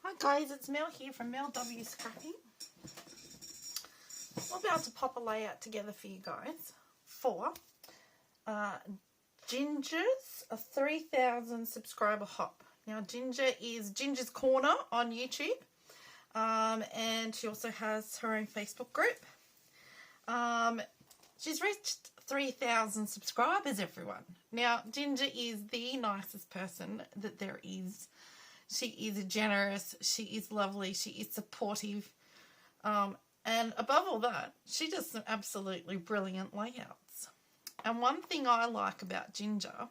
Hi guys, it's Mel here from Mel W Scrapping. We're about to pop a layout together for you guys for Ginger's a 3,000 subscriber hop. Now Ginger is Ginger's Corner on YouTube, and she also has her own Facebook group. She's reached 3,000 subscribers, everyone. Now Ginger is the nicest person that there is. She is generous, she is lovely, she is supportive, and above all that, she does some absolutely brilliant layouts. And one thing I like about Ginger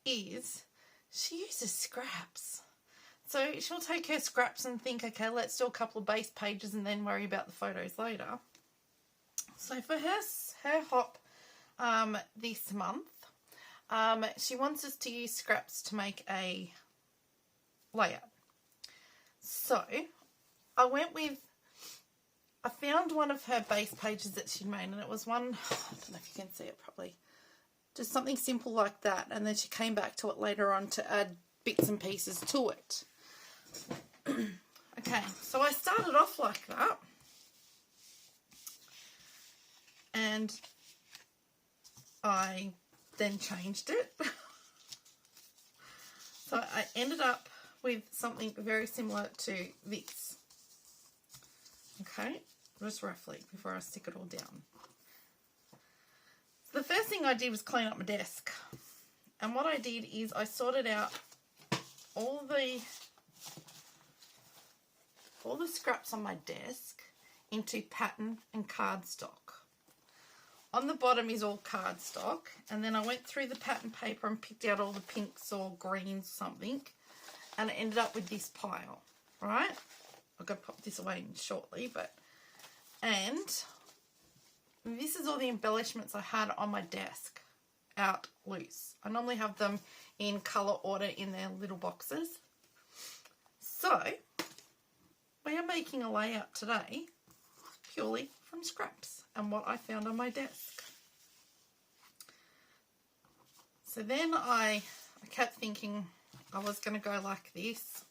is she uses scraps. So she'll take her scraps and think, okay, let's do a couple of base pages and then worry about the photos later. So for her hop this month, she wants us to use scraps to make a layout. So I found one of her base pages that she'd made, and it was one, I don't know if you can see it properly, just something simple like that, and then she came back to it later on to add bits and pieces to it. Okay, so I started off like that, and I then changed it. So I ended up with something very similar to this. Okay, just roughly before I stick it all down. The first thing I did was clean up my desk. And what I did is I sorted out all the scraps on my desk into pattern and cardstock. On the bottom is all cardstock, and then I went through the pattern paper and picked out all the pinks or greens, something, and I ended up with this pile, right? I've got to pop this away shortly, and this is all the embellishments I had on my desk out loose. I normally have them in colour order in their little boxes. So we are making a layout today purely from scraps and what I found on my desk. So then I kept thinking I was going to go like this.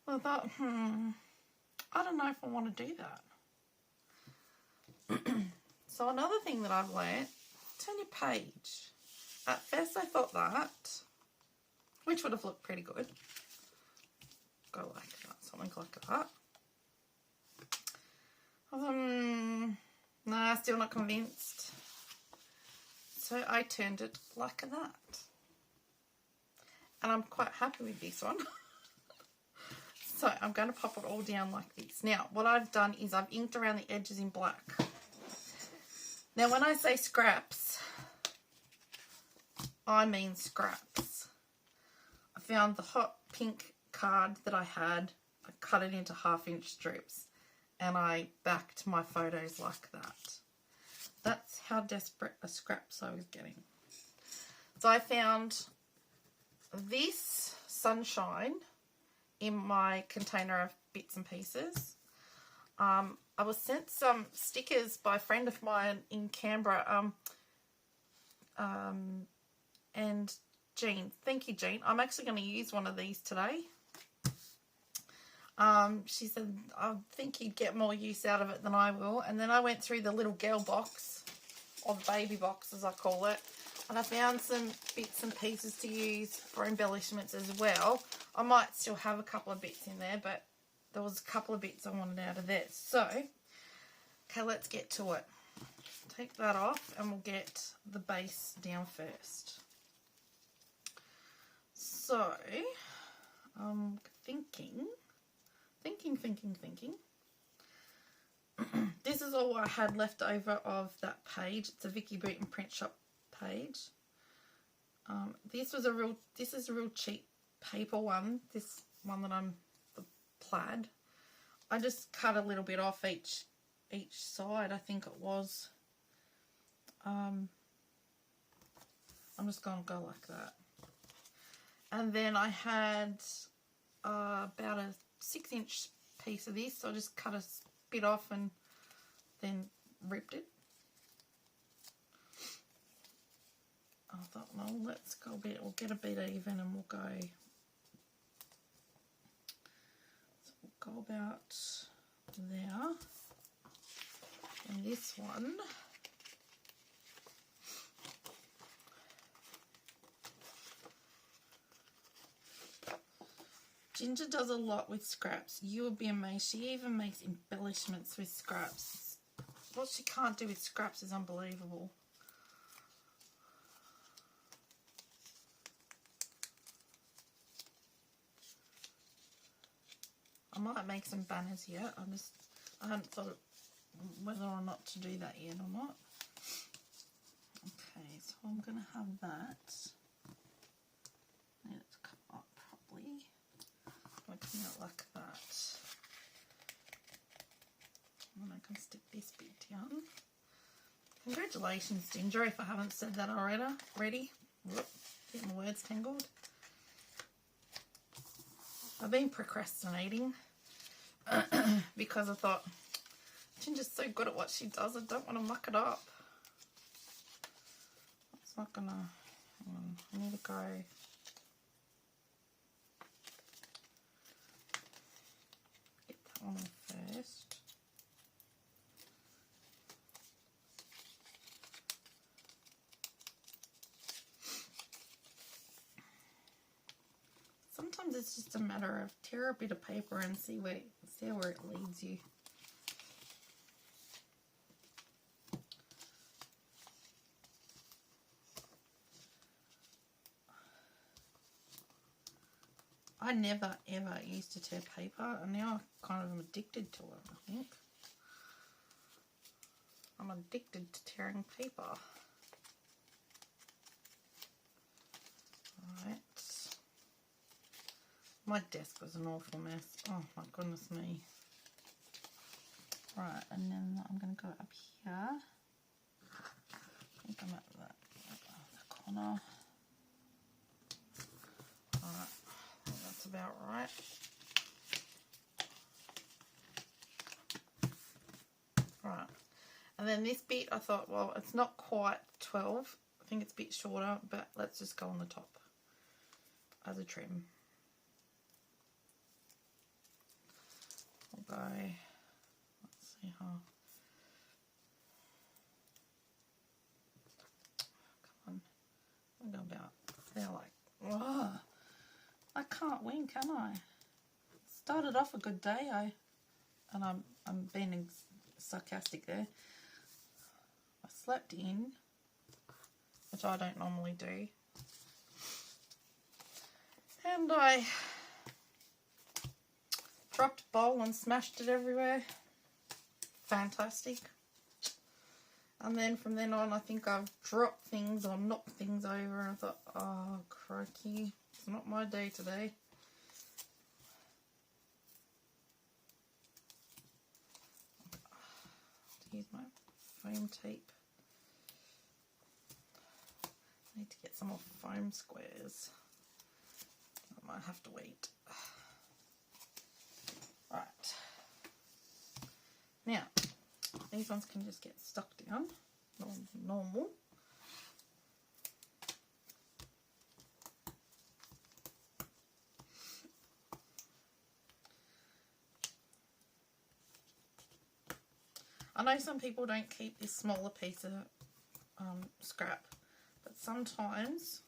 I thought, I don't know if I want to do that. So another thing that I've learnt, turn your page. At first I thought that, which would have looked pretty good. Go like that, something like that. I thought, nah, still not convinced. So I turned it like that. And I'm quite happy with this one. So I'm going to pop it all down like this. Now, what I've done is I've inked around the edges in black. Now, when I say scraps, I mean scraps. I found the hot pink card that I had. I cut it into 1/2-inch strips, and I backed my photos like that. That's how desperate a scraps I was getting. So I found this sunshine in my container of bits and pieces. I was sent some stickers by a friend of mine in Canberra, and Jean. Thank you, Jean. I'm actually going to use one of these today. She said, I think you'd get more use out of it than I will. And then I went through the little girl box, or the baby box as I call it, and I found some bits and pieces to use for embellishments as well. I might still have a couple of bits in there, but there was a couple of bits I wanted out of there. So, okay, let's get to it. Take that off and we'll get the base down first. So, I'm thinking. This is all I had left over of that page. It's a Vicky Booten print shop page. This is a real cheap paper one. This one that the plaid. I just cut a little bit off each side. I think it was. I'm just going to go like that. And then I had about a 6-inch piece of this, so I just cut a bit off and then ripped it. I thought, well, let's go a bit, we'll get a bit even and we'll go go about there. And this one, Ginger does a lot with scraps. You would be amazed. She even makes embellishments with scraps. What she can't do with scraps is unbelievable. I might make some banners yet. I haven't thought whether or not to do that yet or not. Okay, so I'm going to have that. Need it to come up properly. I'm going to come out like that. And I can stick this bit down. Congratulations, Ginger, if I haven't said that already. Whoop, getting my words tangled. I've been procrastinating because I thought, Ginger's so good at what she does, I don't want to muck it up. It's not gonna, hang on, I need to go. Get that one off first. Sometimes it's just a matter of tear a bit of paper and see where it leads you. I never ever used to tear paper, and now I kind of am addicted to it, I think. I'm addicted to tearing paper. Alright. My desk was an awful mess. Oh my goodness me. Right, and then I'm going to go up here. I think I'm at the corner. Alright, I think that's about right. Right, and then this bit I thought, well, it's not quite 12. I think it's a bit shorter, but let's just go on the top as a trim. I'll go, let's see how, come on, I'll go about, they're like, oh, I can't win, can I? Started off a good day, and I'm being sarcastic there. I slept in, which I don't normally do, and I dropped a bowl and smashed it everywhere. Fantastic. And then from then on, I think I've dropped things or knocked things over, and I thought, oh, crikey, it's not my day today. Use my foam tape. I need to get some more foam squares. I might have to wait. Right. Now, these ones can just get stuck down, normal. I know some people don't keep this smaller piece of scrap, but sometimes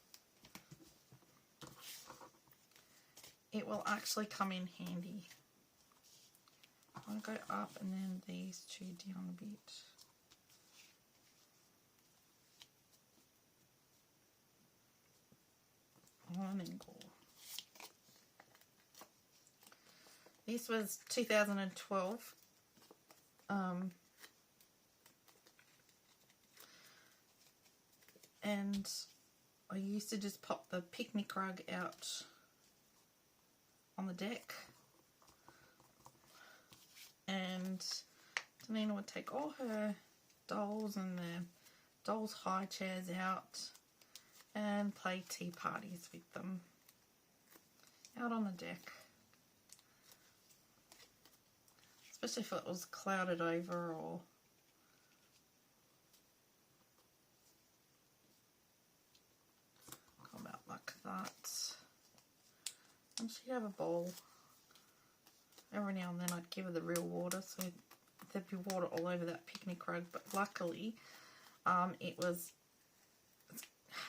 it will actually come in handy. I'll go up and then these two down a bit. On an angle. This was 2012. And I used to just pop the picnic rug out on the deck, and Danina would take all her dolls and the dolls' high chairs out and play tea parties with them out on the deck, especially if it was clouded over or like that. And she'd have a bowl every now and then I'd give her the real water, so there'd be water all over that picnic rug. But luckily, it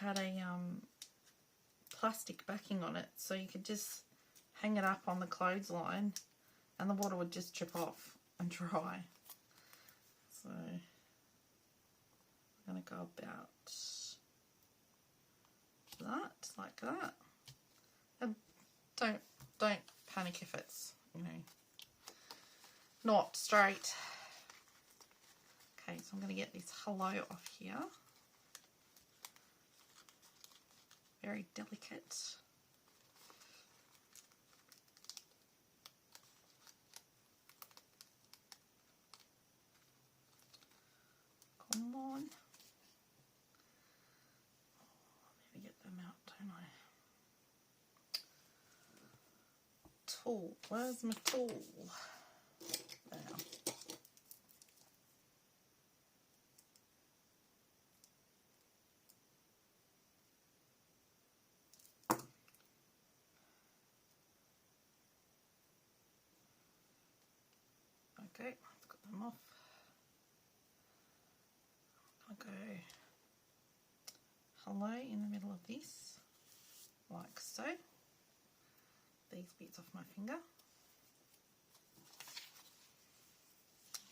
had a plastic backing on it, so you could just hang it up on the clothesline, and the water would just drip off and dry. So I'm going to go about that, like that. And don't panic if it's, you know, not straight. Okay, so I'm going to get this hello off here. Very delicate. Come on. Let me get them out, don't I? Tool. Where's my tool? There. Okay, I've got them off. I'll go hello in the middle of this, like so. These bits off my finger.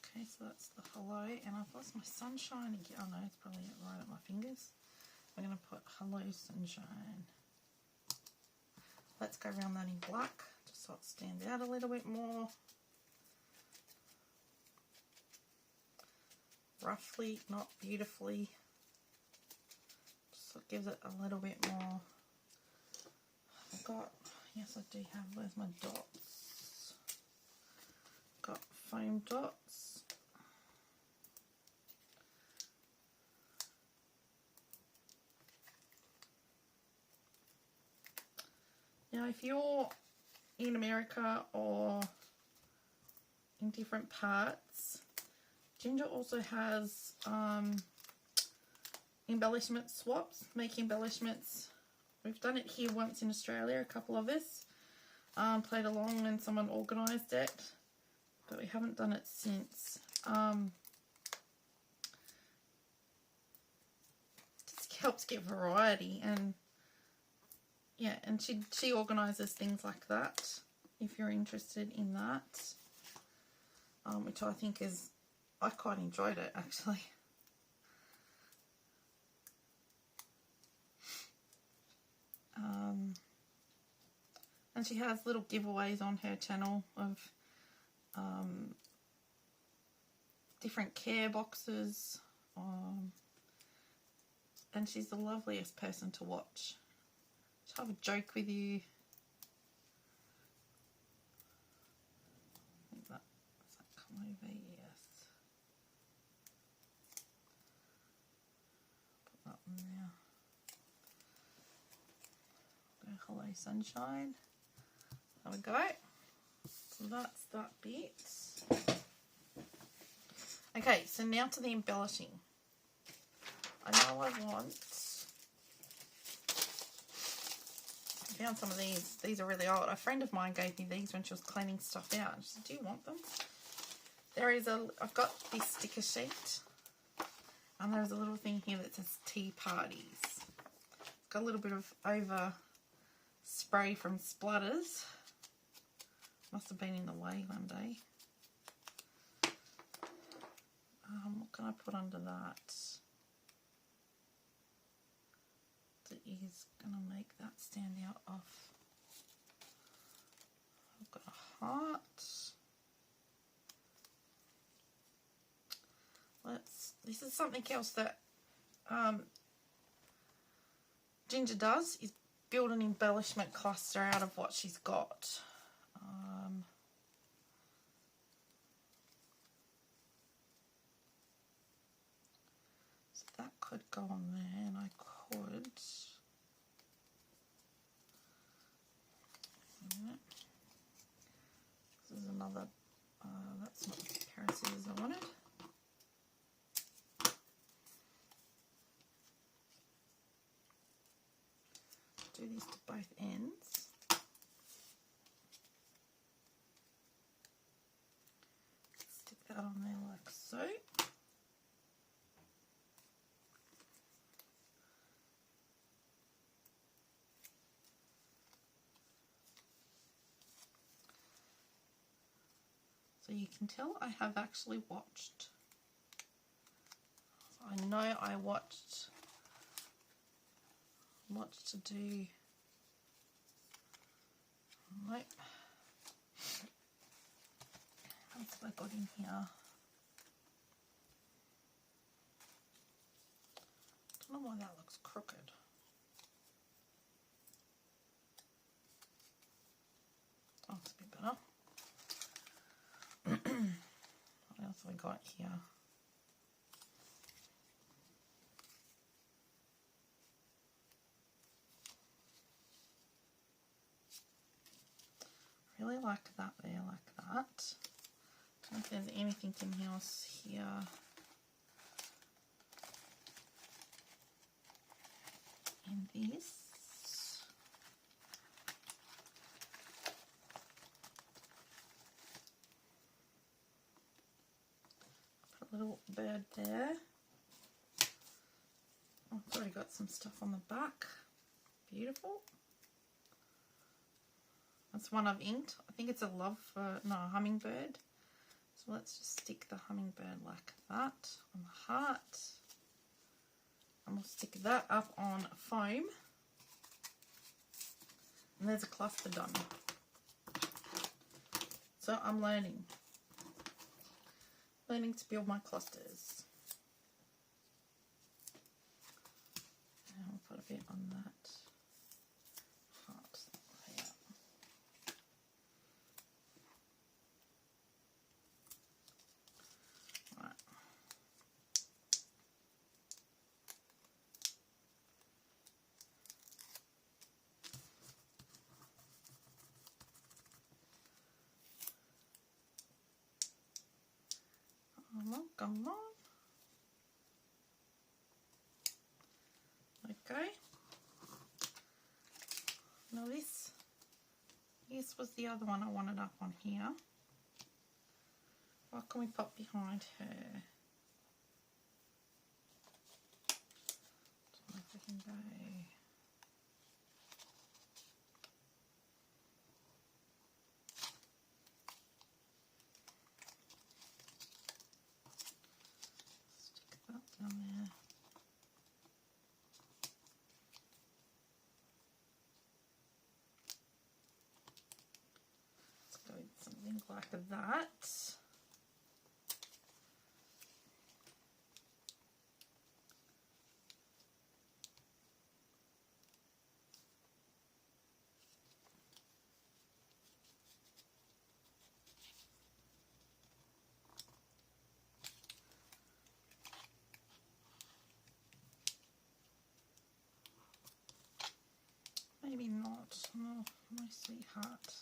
Okay, so that's the hello, and I've lost my sunshine again. Oh no, it's probably right at my fingers. I'm going to put hello sunshine. Let's go around that in black, just so it stands out a little bit more. Roughly, not beautifully. Just so it gives it a little bit more. I've got, yes I do have, where's my dots? Got foam dots. Now if you're in America or in different parts, Ginger also has embellishment swaps, make embellishments. We've done it here once in Australia, a couple of us played along and someone organised it, but we haven't done it since. Just helps get variety, and yeah, and she organises things like that if you're interested in that, which I think is, I quite enjoyed it actually. And she has little giveaways on her channel of different care boxes, and she's the loveliest person to watch. She'll have a joke with you. I think that, does that come over? Yes. Put that in there. Go hello sunshine. There we go. So that's that bit. Okay, so now to the embellishing. I know I found some of these. These are really old. A friend of mine gave me these when she was cleaning stuff out. And she said, do you want them? I've got this sticker sheet. And there's a little thing here that says tea parties. It's got a little bit of over spray from splatters. Must have been in the way one day. What can I put under that? That is going to make that stand out off. I've got a heart. This is something else that Ginger does, is build an embellishment cluster out of what she's got. So that could go on there, and I could. This is another. That's not the pair of scissors I wanted. Do these to both ends. that on there like so. So you can tell I have actually watched. I know I watched what to do. Nope. What have I got in here? I don't know why that looks crooked. Oh, it's a bit better. What else have we got here? Really like that there, like that. I don't know if there's anything in else here. And this. Put a little bird there. Oh, it's already got some stuff on the back. Beautiful. That's one I've inked. I think it's a a hummingbird. So let's just stick the hummingbird like that on the heart. And we'll stick that up on foam. And there's a cluster done. So I'm learning to build my clusters. And we'll put a bit on that heart there. Right. Come on. Okay. Now this was the other one I wanted up on here. What can we pop behind her? Don't know if we can go. Down there. Let's go with something like that. Maybe not. Oh, my sweetheart.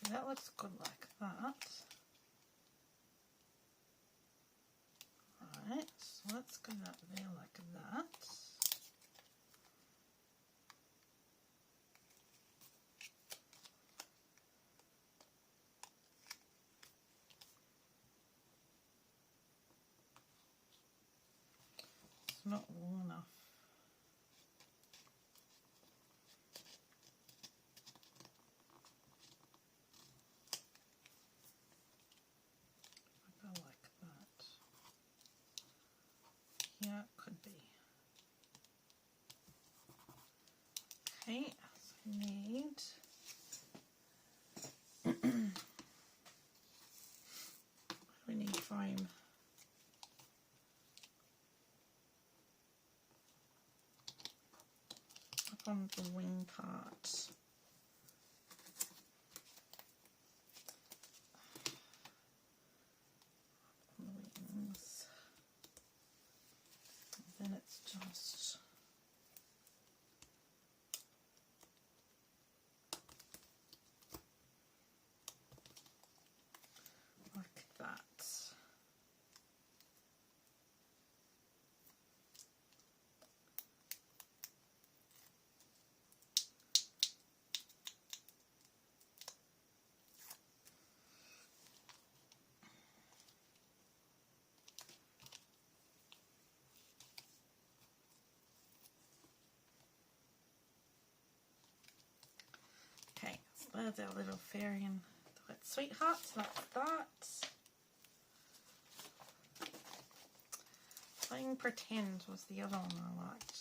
So that looks good like that. Right, so let's go up there like that. It's not wool enough. I go like that. Yeah, it could be. Okay, so we need we need foam. Up on the wing part. On the wings. And then it's just There's our little fairy and the wet sweetheart. That's that. Playing Pretend was the other one I liked.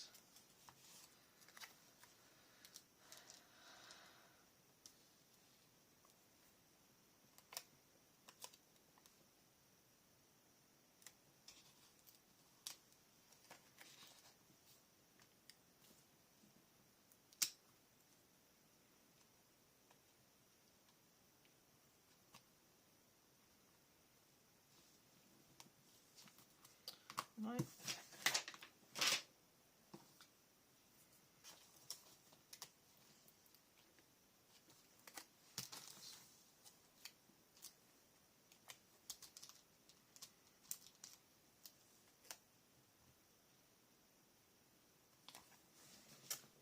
Nope.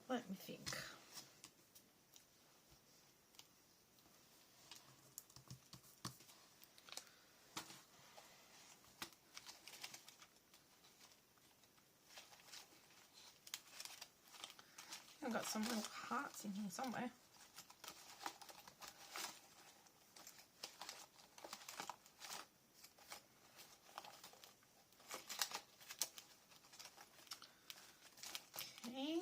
Let me think. I've got some little hearts in here somewhere. Okay.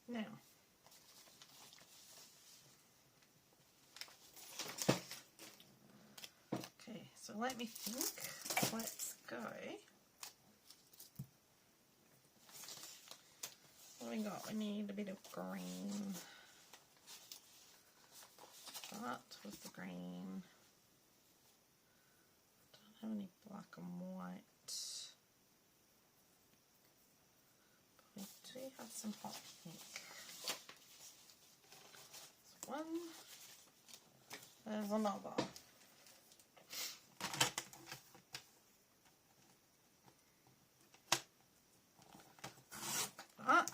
Now, okay, so let me think. Let's go. What have we got? We need a bit of green. That was the green. Don't have any black and white. But we do have some hot pink. There's one. There's another. That.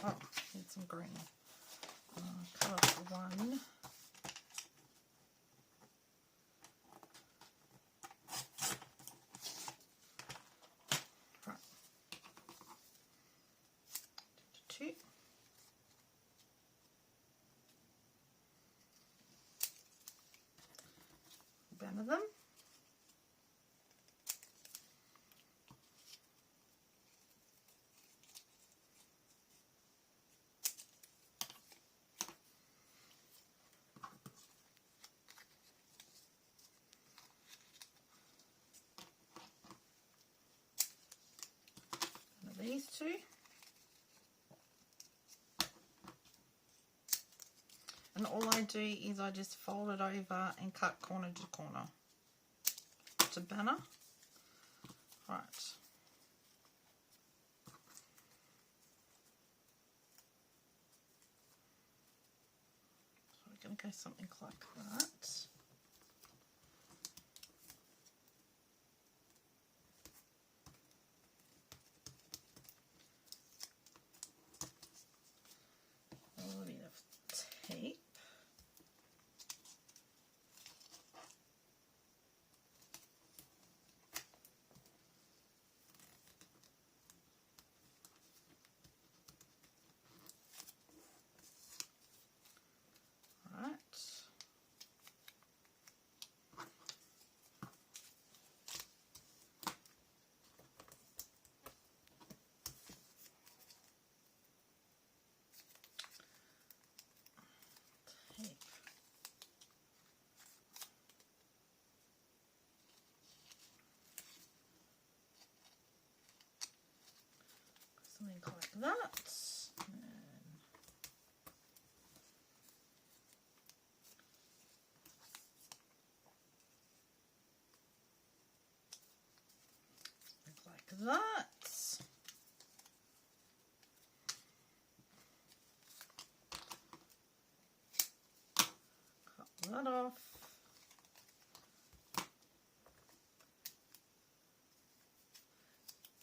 Oh, need some green. Colour for one. Right. Two. Banner them. These two, and all I do is I just fold it over and cut corner to corner to banner. Right. So we're going to go something like that. Tape. Right. Something like that. that. Cut that off.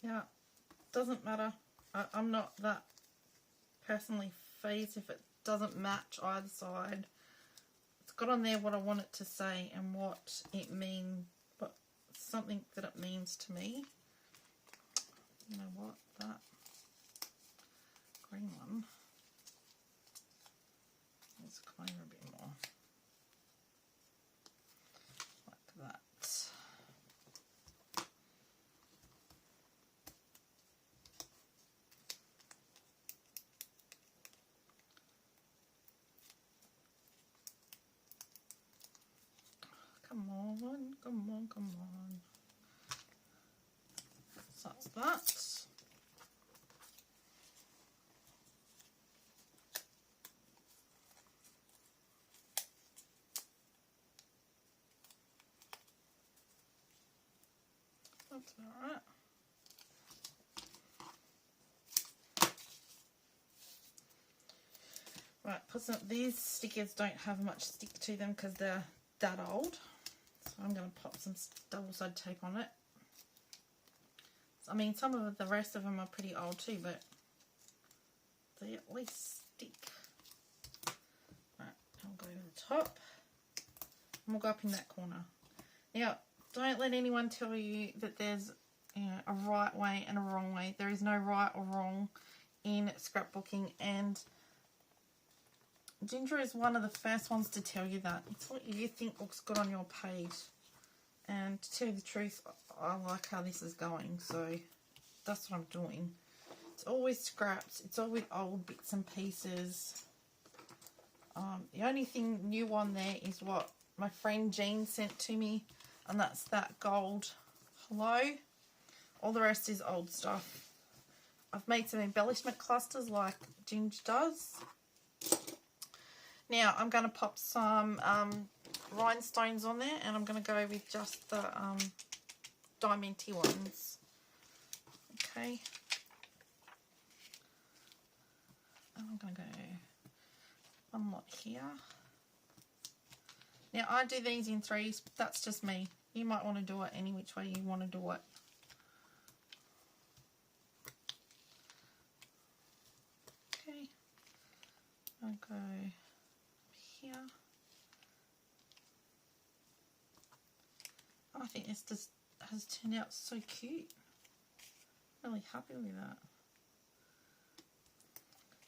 Yeah, doesn't matter. I'm not that personally phased if it doesn't match either side. It's got on there what I want it to say and what it means, but something that it means to me. You know what, that green one, let's come over a bit more, like that. Come on, come on, come on. So that's that. That's alright. Right, these stickers don't have much stick to them because they're that old. So I'm going to pop some double-sided tape on it. I mean, some of the rest of them are pretty old too, but they at least stick. Right, I'll go to the top. And we'll go up in that corner. Now, don't let anyone tell you that there's, you know, a right way and a wrong way. There is no right or wrong in scrapbooking, and Ginger is one of the first ones to tell you that. It's what you think looks good on your page. And to tell you the truth, I like how this is going, so that's what I'm doing. It's always scraps. It's always old bits and pieces. The only thing new on there is what my friend Jean sent to me, and that's that gold hello. All the rest is old stuff. I've made some embellishment clusters like Ginger does. Now I'm going to pop some rhinestones on there, and I'm going to go with just the diamanty ones. Okay. And I'm going to go one lot here. Now I do these in threes. That's just me. You might want to do it any which way you want to do it. Okay. I'll go here. I think this just has turned out so cute. Really happy with that.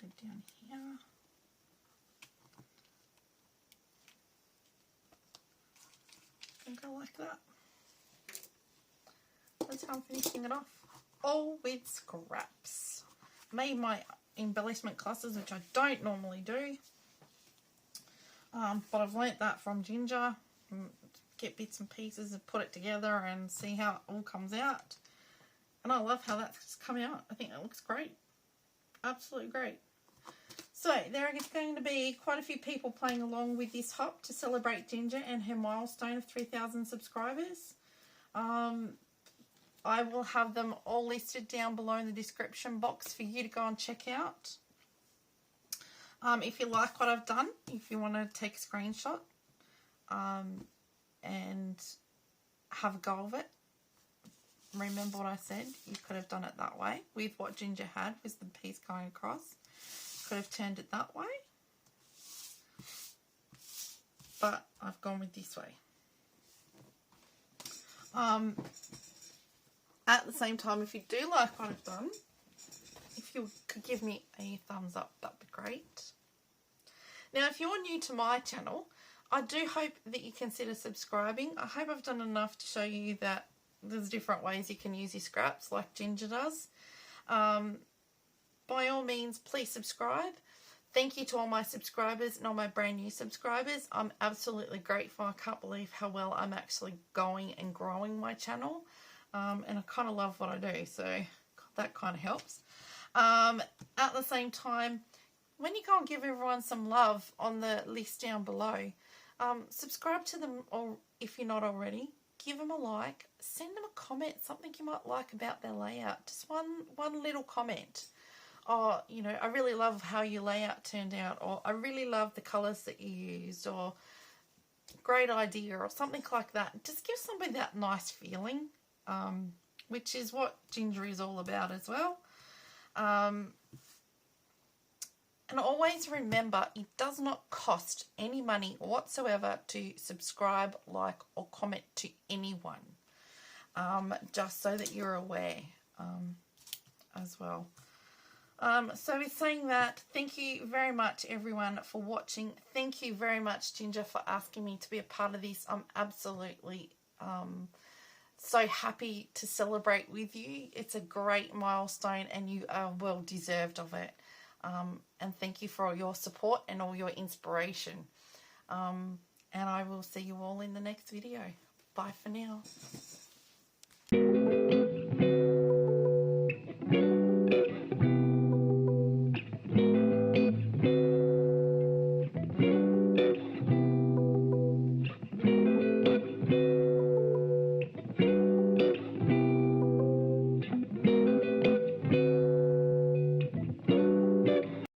Go down here. And go like that. That's how I'm finishing it off. All with scraps. Made my embellishment clusters, which I don't normally do. But I've learnt that from Ginger. Get bits and pieces and put it together and see how it all comes out. And I love how that's come out. I think it looks great. Absolutely great. So there are going to be quite a few people playing along with this hop to celebrate Ginger and her milestone of 3,000 subscribers. I will have them all listed down below in the description box for you to go and check out. If you like what I've done, if you want to take a screenshot and have a go of it, remember what I said, you could have done it that way with what Ginger had, with the piece going across. Could have turned it that way, but I've gone with this way. At the same time, if you do like what I've done, if you could give me a thumbs up, that'd be great. Now, if you're new to my channel, I do hope that you consider subscribing. I hope I've done enough to show you that there's different ways you can use your scraps like Ginger does. By all means, please subscribe. Thank you to all my subscribers and all my brand new subscribers. I'm absolutely grateful. I can't believe how well I'm actually going and growing my channel. And I kind of love what I do, so that kind of helps. At the same time, when you go and give everyone some love on the list down below, subscribe to them, or if you're not already. give them a like, send them a comment, something you might like about their layout. Just one little comment. Oh, you know, I really love how your layout turned out, or I really love the colours that you used, or great idea, or something like that. Just give somebody that nice feeling, which is what Ginger is all about as well. And always remember, it does not cost any money whatsoever to subscribe, like, or comment to anyone. Just so that you're aware as well. So with saying that, thank you very much, everyone, for watching. Thank you very much, Ginger, for asking me to be a part of this. I'm absolutely so happy to celebrate with you. It's a great milestone, and you are well deserved of it. And thank you for all your support and all your inspiration. And I will see you all in the next video. Bye for now.